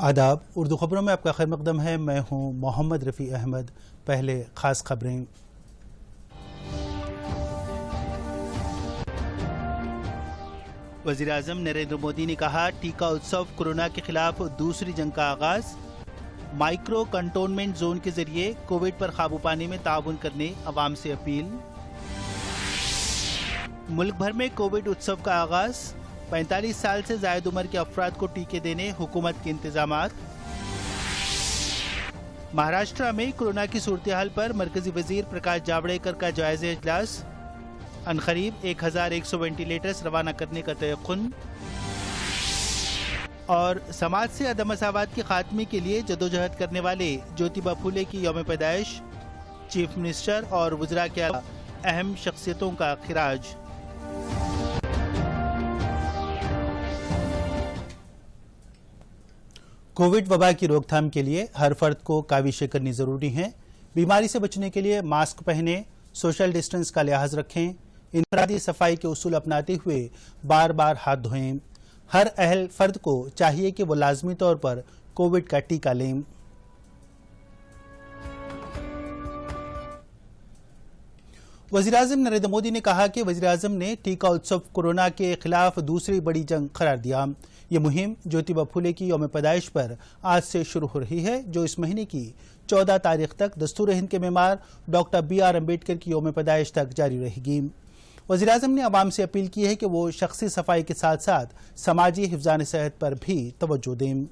आदाब। उर्दू खबरों में आपका खैर मकदम है। मैं हूं मोहम्मद रफ़ी अहमद। पहले खास खबरें। वज़ीर-ए-आज़म नरेंद्र मोदी ने कहा, टीका उत्सव कोरोना के खिलाफ दूसरी जंग का आगाज। माइक्रो कंटोनमेंट जोन के जरिए कोविड पर काबू पाने में ताउन करने अवाम से अपील। मुल्क भर में कोविड उत्सव का आगाज। 45 साल से जायद उम्र के अफराद को टीके देने हुकूमत के इंतजामात। महाराष्ट्र में कोरोना की सूरत हाल पर मरकजी वजीर प्रकाश जावड़ेकर का जायजा इजलास। अनकरीब 1100 वेंटिलेटर्स रवाना करने का तयक्कुन। और समाज से अदम मसावत के खात्मे के लिए जदोजहद करने वाले ज्योतिबा फूले की यौम पैदाइश। चीफ मिनिस्टर और वज़रा के अहम शख्सियतों का खिराज। कोविड वबा की रोकथाम के लिए हर फर्द को काविशें करनी ज़रूरी हैं। बीमारी से बचने के लिए मास्क पहनें, सोशल डिस्टेंस का लिहाज रखें, इनफरादी सफाई के उसूल अपनाते हुए बार बार हाथ धोएं। हर अहल फर्द को चाहिए कि वो लाजमी तौर पर कोविड का टीका लें। वज़ीर-ए-आज़म नरेंद्र मोदी ने कहा कि वज़ीर-ए-आज़म ने टीका उत्सव कोरोना के खिलाफ दूसरी बड़ी जंग करार दिया। ये मुहिम ज्योतिबा फूले की यौम पैदाइश पर आज से शुरू हो रही है, जो इस महीने की 14 तारीख तक दस्तूर हिंद के मेमार डॉक्टर B.R. अम्बेडकर की यौम पैदाइश तक जारी रहेगी। वज़ीर-ए-आज़म ने अवाम से अपील की है कि वो शख्सी सफाई के साथ साथ समाजी हिफ्ज़ान सेहत पर भी तवज्जो दें।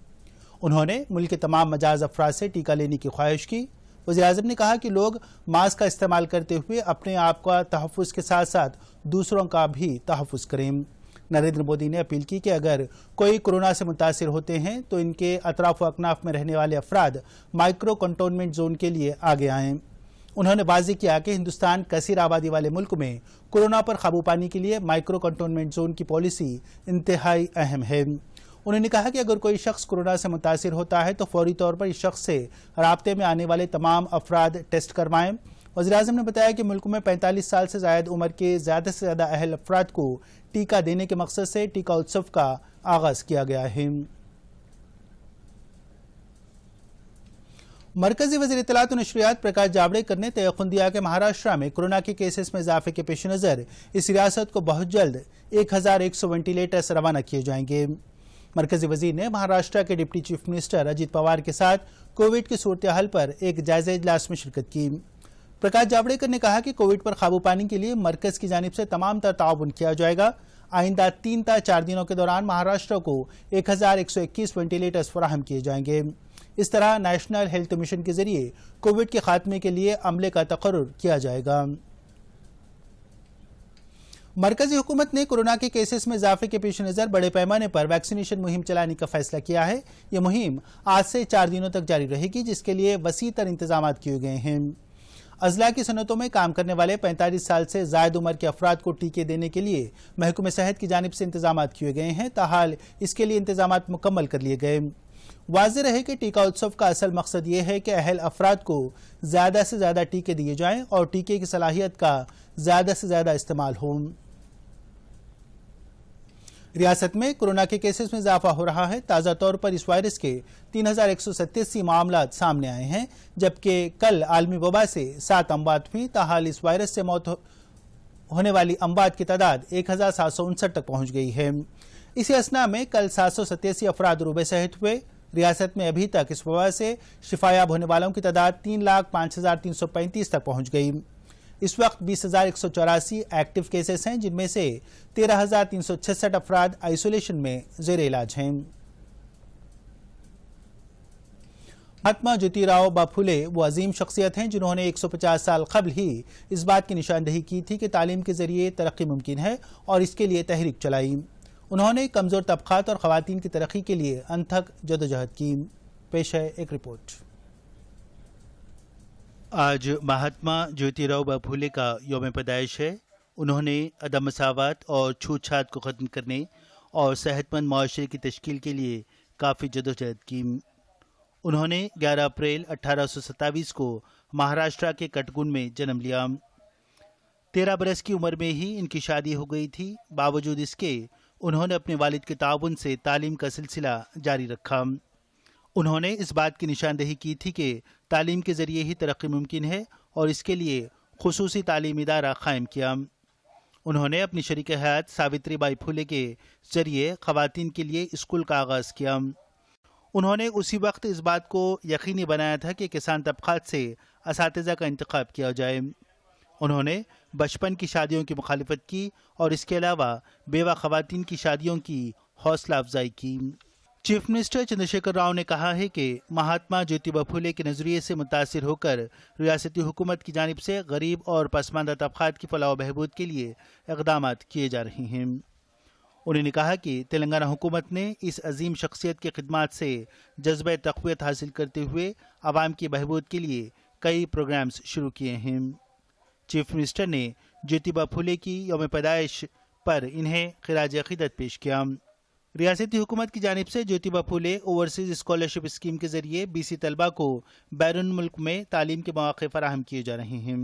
उन्होंने मुल्क के तमाम मजाज अफराद से टीका लेने की ख्वाहिश की। वज़ीर-ए-आज़म ने कहा कि लोग मास्क का इस्तेमाल करते हुए अपने आप का तहफ़्फ़ुज़ के साथ साथ दूसरों का भी तहफ़्फ़ुज़ करें। नरेंद्र मोदी ने अपील की कि अगर कोई कोरोना से मुतासिर होते हैं तो इनके अतराफ़ व अकनाफ में रहने वाले अफराद माइक्रो कंटोनमेंट जोन के लिए आगे आएँ। उन्होंने वाज़ेह किया कि हिंदुस्तान कसीर आबादी वाले मुल्क में कोरोना पर काबू पाने के लिए माइक्रो कंटोनमेंट जोन की पॉलिसी इंतहाई अहम है। उन्होंने कहा कि अगर कोई शख्स कोरोना से मुतासिर होता है तो फौरी तौर पर इस शख्स से राब्ते में आने वाले तमाम अफराद टेस्ट करवाएं। वज़ीर-ए-आज़म ने बताया कि मुल्क में 45 साल से जायद उम्र के ज़्यादा से ज़्यादा अहल अफराद को टीका देने के मकसद से टीका उत्सव का आगाज़ किया गया है। मरकजी वज़ीर इत्तलात व नशरियात प्रकाश जावड़ेकर ने तयक़ुन दिया कि महाराष्ट्र में कोरोना के केसेस में इजाफे के पेश नज़र इस रियासत को बहुत जल्द 1100 वेंटिलेटर्स रवाना किए जाएंगे। मरकजी वजीर ने महाराष्ट्र के deputy chief minister Ajit Pawar के साथ कोविड की सूरत हाल पर एक जायजा इजलास में शिरकत की। प्रकाश जावड़ेकर ने कहा कि कोविड पर काबू पाने के लिए मरकज की जानिब से तमाम तर ताउन किया जाएगा। आइंदा 3 ta 4 दिनों के दौरान महाराष्ट्र को 1121 वेंटिलेटर्स फराहम किए जाएंगे। इस तरह नेशनल हेल्थ मिशन के जरिए कोविड के खात्मे के लिए अमले का तकर्रुर किया जाएगा। मरकजी हुकूमत ने कोरोना के केसेस में इजाफे के पेश नज़र बड़े पैमाने पर वैक्सीनेशन मुहिम चलाने का फैसला किया है। ये मुहिम आज से 4 दिनों तक जारी रहेगी, जिसके लिए वसी तर इंतजाम किए गए हैं। अजला की सनतों में काम करने वाले 45 साल से जायद उम्र के अफराद को टीके देने के लिए महकमे सेहत की जानिब से इंतजाम किए गए हैं। ताहाल इसके लिए इंतजाम मुकम्मल कर लिए गए। वाज़ेह रहे कि टीका उत्सव का असल मकसद ये है कि अहल अफराद को ज़्यादा से ज़्यादा टीके दिए जाएं और टीके की सलाहियत का ज़्यादा से ज़्यादा इस्तेमाल हो। रियासत में कोरोना के केसेस में इजाफा हो रहा है। ताज़ा तौर पर इस वायरस के 3187 मामला सामने आए हैं, जबकि कल आलमी वबा से 7 अमवात हुई। ताहाल इस वायरस से मौत होने वाली अमवात की तादाद 1759 तक पहुँच गई है। इसी असना में कल 787 अफराद रूबे सेहत हुए। रियासत में अभी तक इस वबा से शिफायाब होने वालों की तादाद 3,05,335 तक पहुँच गई। इस वक्त 20,184 एक्टिव केसेस हैं, जिनमें से 13,366 अफराद आइसोलेशन में ज़ेर इलाज हैं। महात्मा ज्योतिराव बाफुले वो अजीम शख्सियत हैं जिन्होंने 150 साल कबल ही इस बात की निशानदही की थी कि तालीम के जरिए तरक्की मुमकिन है और इसके लिए तहरीक चलाई। उन्होंने कमज़ोर तबक़ात और ख़वातीन की तरक्की के लिए अनथक जदोजहद की। पेश है एक रिपोर्ट। आज महात्मा ज्योतिराव बाफुले का यौम पैदाइश है। उन्होंने अदम मसावत और छूत छात को ख़त्म करने और सेहतमंद माशरे की तश्कील के लिए काफ़ी जदोजहद की। उन्होंने 11 अप्रैल 1827 को महाराष्ट्र के कटगुन में जन्म लिया। 13 बरस की उम्र में ही इनकी शादी हो गई थी। बावजूद इसके उन्होंने अपने वालिद के ताउन से तालीम का सिलसिला जारी रखा। انہوں نے اس بات کی نشاندہی کی تھی کہ تعلیم کے ذریعے ہی ترقی ممکن ہے اور اس کے لیے خصوصی تعلیمی ادارہ قائم کیا۔ انہوں نے اپنی شریک حیات ساوتری بائی پھولے کے ذریعے خواتین کے لیے اسکول کا آغاز کیا۔ انہوں نے اسی وقت اس بات کو یقینی بنایا تھا کہ کسان طبقات سے اساتذہ کا انتخاب کیا جائے۔ انہوں نے بچپن کی شادیوں کی مخالفت کی اور اس کے علاوہ بیوہ خواتین کی شادیوں کی حوصلہ افزائی کی۔ چیف منسٹر چندر شیکھر راؤ نے کہا ہے کہ مہاتما جیوتیبا پھولے کے نظریے سے متاثر ہو کر ریاستی حکومت کی جانب سے غریب اور پسماندہ طبقات کی فلاح و بہبود کے لیے اقدامات کیے جا رہے ہیں۔ انہوں نے کہا کہ تلنگانہ حکومت نے اس عظیم شخصیت کی خدمات سے جذبہ تقویت حاصل کرتے ہوئے عوام کی بہبود کے لیے کئی پروگرامز شروع کیے ہیں۔ چیف منسٹر نے جیوتیبا پھولے کی یوم پیدائش پر انہیں خراج عقیدت پیش کیا۔ ریاستی حکومت کی جانب سے جیوتیبا پھولے اوورسیز اسکالرشپ اسکیم کے ذریعے BC طلبہ کو بیرون ملک میں تعلیم کے مواقع فراہم کیے جا رہے ہیں۔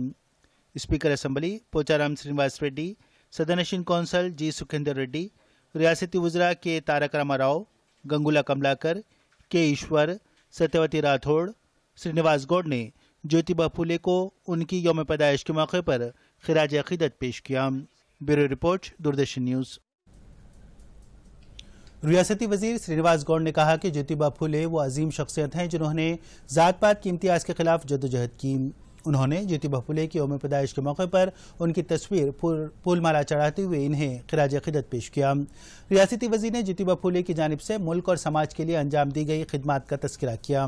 اسپیکر اسمبلی پوچارام سرینواس ریڈی، سدنشن کونسل جی سکھیندر ریڈی، ریاستی وزراء کے تارک راما راؤ، گنگولا کملاکر، کے ایشور، ستیوتی راتھوڑ، سرینواس گوڈ نے جیوتیبا پھولے کو ان کی یوم پیدائش کے موقع پر خراج عقیدت پیش کیا۔ Bureau report, Doordarshan news. ریاستی وزیر سرینواس گوڈ نے کہا کہ جیوتیبا پھولے وہ عظیم شخصیت ہیں جنہوں نے ذات پات کی امتیاز کے خلاف جدوجہد کی۔ انہوں نے جیوتیبا پھولے کی یوم پیدائش کے موقع پر ان کی تصویر پھول مالا چڑھاتے ہوئے انہیں خراج عقیدت پیش کیا۔ ریاستی وزیر نے جیوتیبا پھولے کی جانب سے ملک اور سماج کے لیے انجام دی گئی خدمات کا تذکرہ کیا۔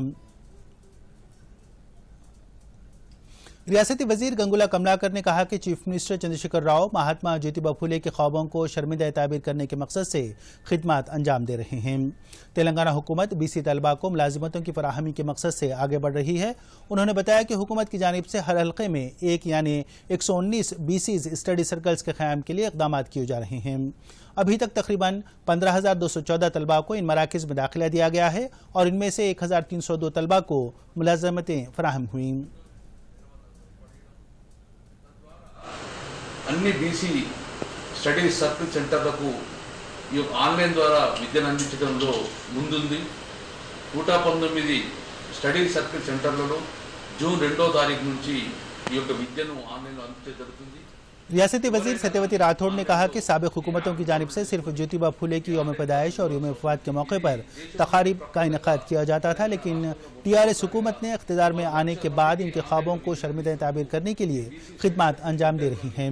ریاستی وزیر گنگولا کملاکر نے کہا کہ چیف منسٹر چندر شیکھر راؤ مہاتما جیوتیبا پھولے کے خوابوں کو شرمندہ تعبیر کرنے کے مقصد سے خدمات انجام دے رہے ہیں۔ تلنگانہ حکومت BC طلبہ کو ملازمتوں کی فراہمی کے مقصد سے آگے بڑھ رہی ہے۔ انہوں نے بتایا کہ حکومت کی جانب سے ہر حلقے میں ایک یعنی 119 BCs اسٹڈی سرکلز کے قیام کے لیے اقدامات کیے جا رہے ہیں۔ ابھی تک تقریباً 15,214 طلبہ کو ان مراکز میں داخلہ دیا گیا ہے اور ان میں سے 1,302 طلبہ کو ملازمتیں فراہم ہوئیں۔ అన్ని BC స్టడీ సర్కిల్ సెంటర్లకు ఈ ఆన్లైన్ ద్వారా విద్యను అందించడంలో ముందుంది। 119 స్టడీ సర్కిల్ సెంటర్లలో జూన్ 2వ తారీఖు నుంచి ఈ యొక్క విద్యను ఆన్లైన్లో అందించడం జరుగుతుంది। ریاستی وزیر ستیوتی راتھوڑ نے کہا کہ سابق حکومتوں کی جانب سے صرف جیوتیبا پھولے کی یوم پیدائش اور یوم وفات کے موقع پر تقاریب کا انعقاد کیا جاتا تھا، لیکن TRS حکومت نے اقتدار میں آنے کے بعد ان کے خوابوں کو شرمندہ تعبیر کرنے کے لیے خدمات انجام دے رہی ہیں۔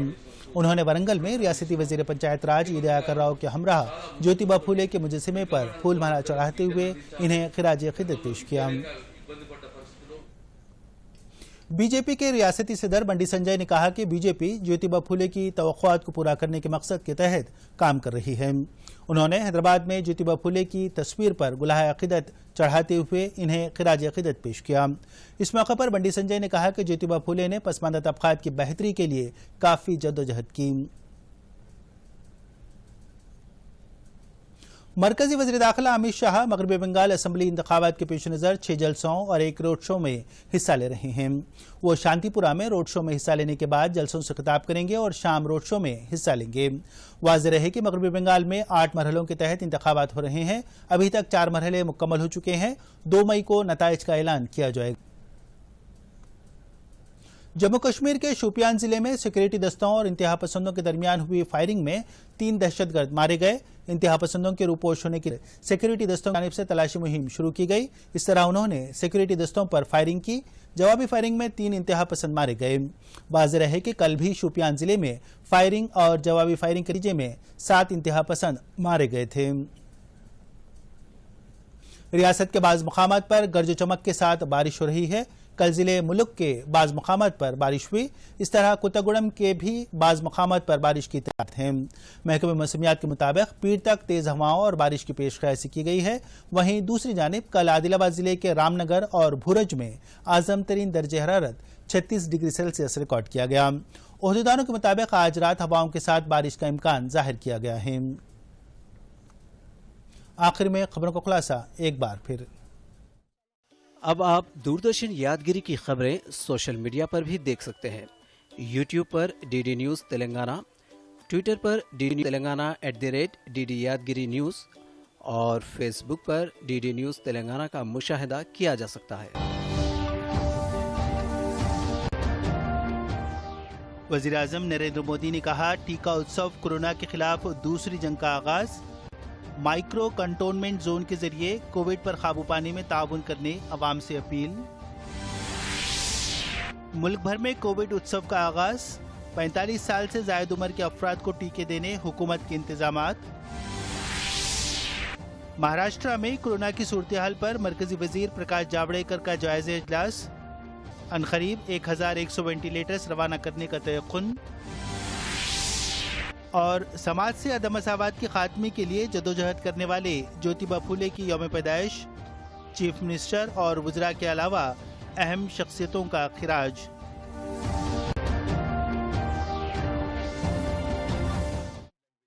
انہوں نے ورنگل میں ریاستی وزیر پنچایت راج ای دیاکر راؤ کے ہمراہ جیوتیبا پھولے کے مجسمے پر پھول مالا چڑھاتے ہوئے انہیں خراج عقیدت پیش کیا۔ BJP کے ریاستی صدر بنڈی سنجے نے کہا کہ BJP جیوتیبا پھولے کی توقعات کو پورا کرنے کے مقصد کے تحت کام کر رہی ہے۔ انہوں نے حیدرآباد میں جیوتیبا پھولے کی تصویر پر گلہائے عقیدت چڑھاتے ہوئے انہیں خراج عقیدت پیش کیا۔ اس موقع پر بنڈی سنجے نے کہا کہ جیوتیبا پھولے نے پسماندہ طبقات کی بہتری کے لیے کافی جدوجہد کی۔ مرکزی وزیر داخلہ امت شاہ مغربی بنگال اسمبلی انتخابات کے پیش نظر 6 جلسوں اور ایک روڈ شو میں حصہ لے رہے ہیں۔ وہ شانتی پورہ میں روڈ شو میں حصہ لینے کے بعد جلسوں سے خطاب کریں گے اور شام روڈ شو میں حصہ لیں گے۔ واضح رہے کہ مغربی بنگال میں 8 مرحلوں کے تحت انتخابات ہو رہے ہیں۔ ابھی تک 4 مرحلے مکمل ہو چکے ہیں۔ 2 مئی کو نتائج کا اعلان کیا جائے گا۔ جموں کشمیر کے شوپیان ضلع میں سیکورٹی دستوں اور انتہا پسندوں کے درمیان ہوئی فائرنگ میں 3 دہشت گرد مارے گئے۔ انتہا پسندوں کے روپوش ہونے کی سیکورٹی دستوں کی جانب سے تلاشی مہم شروع کی گئی۔ اس طرح انہوں نے سیکورٹی دستوں پر فائرنگ کی۔ جوابی فائرنگ میں 3 انتہا پسند مارے گئے۔ واضح رہے کہ کل بھی شوپیان ضلع میں فائرنگ اور جوابی فائرنگ کے نتیجے میں 7 انتہا پسند مارے گئے تھے۔ ریاست کے بعض مقامات پر گرج و چمک کے ساتھ بارش ہو رہی ہے۔ کل ضلع ملک کے بعض مقامات پر بارش ہوئی۔ اس طرح کوتاگوڑم کے بھی بعض مقامات پر بارش کی اطلاعات ہیں۔ محکمہ موسمیات کے مطابق پیر تک تیز ہواؤں اور بارش کی پیش خیاسی کی گئی ہے۔ وہیں دوسری جانب کل عادل آباد ضلع کے رام نگر اور بھورج میں اعظم ترین درجہ حرارت 36 ڈگری سیلسیس ریکارڈ کیا گیا۔ عہدیداروں کے مطابق آج رات ہواؤں کے ساتھ بارش کا امکان ظاہر کیا گیا ہے۔ آخر میں خبروں کا خلاصہ ایک بار پھر۔ اب آپ دوردرشن یادگیری کی خبریں سوشل میڈیا پر بھی دیکھ سکتے ہیں۔ یوٹیوب پر DD نیوز تلنگانہ، ٹویٹر پر DD تلنگانہ @DD یادگیری نیوز और फेसबुक पर डीडी न्यूज़ तेलंगाना का मुशाहिदा किया जा सकता है। वज़ीर-ए-आज़म नरेंद्र मोदी ने कहा, टीका उत्सव कोरोना के खिलाफ दूसरी जंग का आगाज। माइक्रो कंटोनमेंट जोन के जरिए कोविड पर काबू पाने में ताउन करने अवाम से अपील। मुल्क भर में कोविड उत्सव का आगाज। 45 साल से ज़ायद उम्र के अफराद को टीके देने हुकूमत के इंतजामात। महाराष्ट्र में कोरोना की सूरत हाल पर मरकजी वजीर प्रकाश जावड़ेकर का जायजा इजलास। अनकरीब 1100 वेंटिलेटर्स रवाना करने का तयक्कुन। और समाज से अदम मसावत के खात्मे के लिए जदोजहद करने वाले ज्योतिबा फुले की यौम पैदाइश। चीफ मिनिस्टर और वज़रा के अलावा अहम शख्सियतों का खिराज।